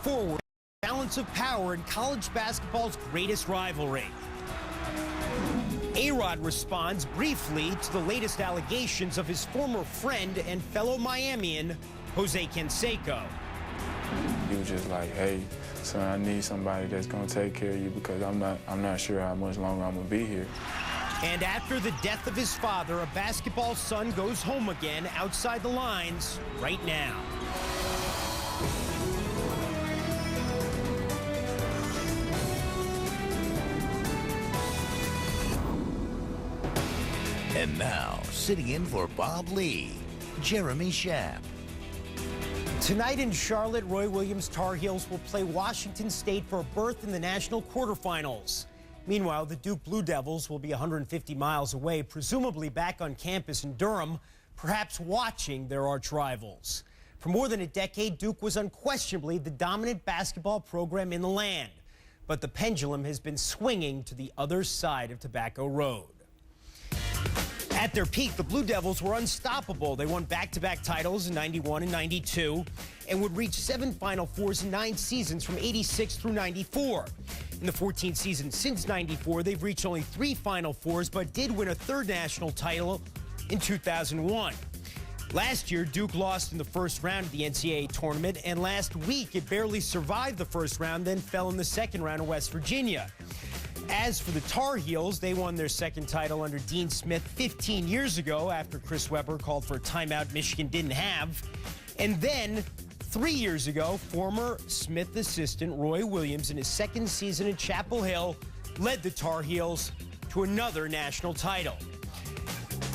forward the balance of power in college basketball's greatest rivalry. A-Rod responds briefly to the latest allegations of his former friend and fellow Miamian, Jose Canseco. He was just like, hey, son, I need somebody that's going to take care of you because I'm not sure how much longer I'm going to be here. And after the death of his father, a basketball son goes home again outside the lines right now. And now, sitting in for Bob Lee, Jeremy Schaap. Tonight in Charlotte, Roy Williams' Tar Heels will play Washington State for a berth in the national quarterfinals. Meanwhile, the Duke Blue Devils will be 150 miles away, presumably back on campus in Durham, perhaps watching their arch rivals. For more than a decade, Duke was unquestionably the dominant basketball program in the land. But the pendulum has been swinging to the other side of Tobacco Road. At their peak, the Blue Devils were unstoppable. They won back-to-back titles in '91 and '92 and would reach 7 Final Fours in 9 seasons from '86 through '94. In the 14 seasons since '94, they've reached only 3 Final Fours, but did win a 3rd national title in 2001. Last year, Duke lost in the first round of the NCAA tournament, and last week it barely survived the first round, then fell in the second round of West Virginia. As for the Tar Heels, they won their 2nd title under Dean Smith 15 years ago after Chris Webber called for a timeout Michigan didn't have. And then 3 years ago, former Smith assistant Roy Williams in his 2nd season at Chapel Hill led the Tar Heels to another national title.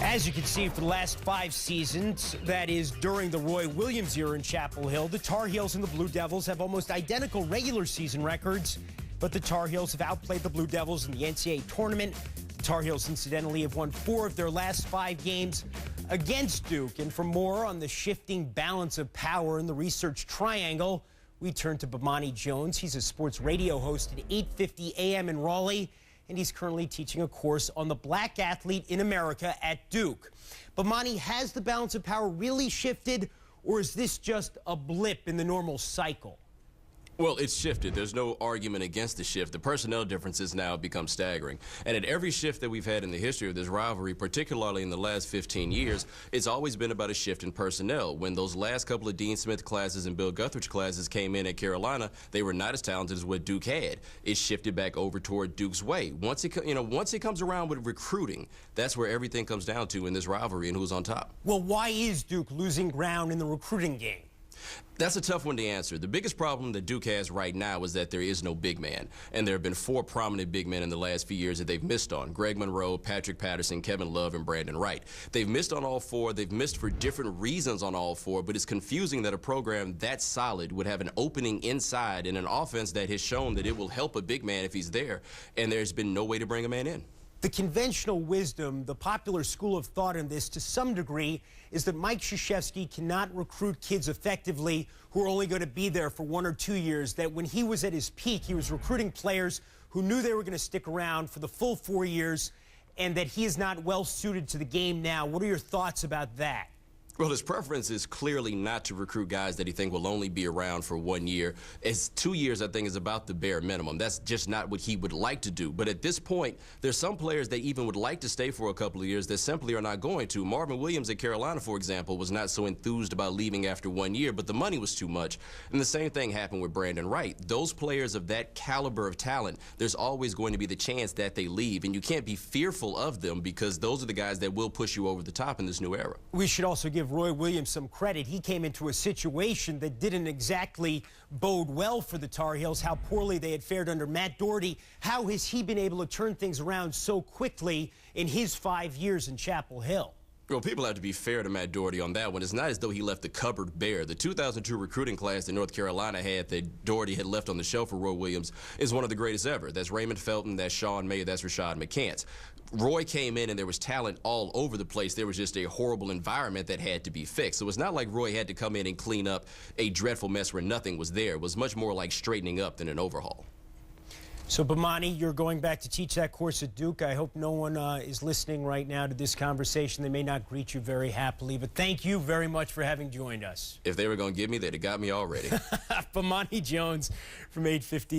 As you can see, for the last 5 seasons, that is during the Roy Williams era in Chapel Hill, the Tar Heels and the Blue Devils have almost identical regular season records. But the Tar Heels have outplayed the Blue Devils in the NCAA tournament. The Tar Heels, incidentally, have won 4 of their last 5 games against Duke. And for more on the shifting balance of power in the research triangle, we turn to Bomani Jones. He's a sports radio host at 8:50 a.m. in Raleigh, and he's currently teaching a course on the black athlete in America at Duke. Bomani, has the balance of power really shifted, or is this just a blip in the normal cycle? Well, it's shifted. There's no argument against the shift. The personnel differences now become staggering. And at every shift that we've had in the history of this rivalry, particularly in the last 15 years, it's always been about a shift in personnel. When those last couple of Dean Smith classes and Bill Guthridge classes came in at Carolina, they were not as talented as what Duke had. It shifted back over toward Duke's way. Once it comes around with recruiting, that's where everything comes down to in this rivalry and who's on top. Well, why is Duke losing ground in the recruiting game? That's a tough one to answer. The biggest problem that Duke has right now is that there is no big man. And there have been 4 prominent big men in the last few years that they've missed on. Greg Monroe, Patrick Patterson, Kevin Love, and Brandon Wright. They've missed on all 4. They've missed for different reasons on all 4, but it's confusing that a program that solid would have an opening inside in an offense that has shown that it will help a big man if he's there, and there's been no way to bring a man in. The conventional wisdom, the popular school of thought in this to some degree, is that Mike Krzyzewski cannot recruit kids effectively who are only going to be there for 1 or 2 years, that when he was at his peak, he was recruiting players who knew they were going to stick around for the full 4 years, and that he is not well suited to the game now. What are your thoughts about that? Well, his preference is clearly not to recruit guys that he think will only be around for 1 year. It's 2 years, I think, is about the bare minimum. That's just not what he would like to do. But at this point, there's some players that even would like to stay for a couple of years that simply are not going to. Marvin Williams at Carolina, for example, was not so enthused about leaving after 1 year, but the money was too much. And the same thing happened with Brandon Wright. Those players of that caliber of talent, there's always going to be the chance that they leave. And you can't be fearful of them because those are the guys that will push you over the top in this new era. We should also give Roy Williams some credit. He came into a situation that didn't exactly bode well for the Tar Heels, how poorly they had fared under Matt Doherty. How has he been able to turn things around so quickly in his 5 years in Chapel Hill? Well, people have to be fair to Matt Doherty on that one. It's not as though he left the cupboard bare. The 2002 recruiting class that North Carolina had that Doherty had left on the shelf for Roy Williams is one of the greatest ever. That's Raymond Felton, that's Sean May, that's Rashad McCants. Roy came in and there was talent all over the place. There was just a horrible environment that had to be fixed. So it's not like Roy had to come in and clean up a dreadful mess where nothing was there. It was much more like straightening up than an overhaul. So, Bomani, you're going back to teach that course at Duke. I hope no one is listening right now to this conversation. They may not greet you very happily, but thank you very much for having joined us. If they were going to get me, they'd have got me already. Bomani Jones from 850.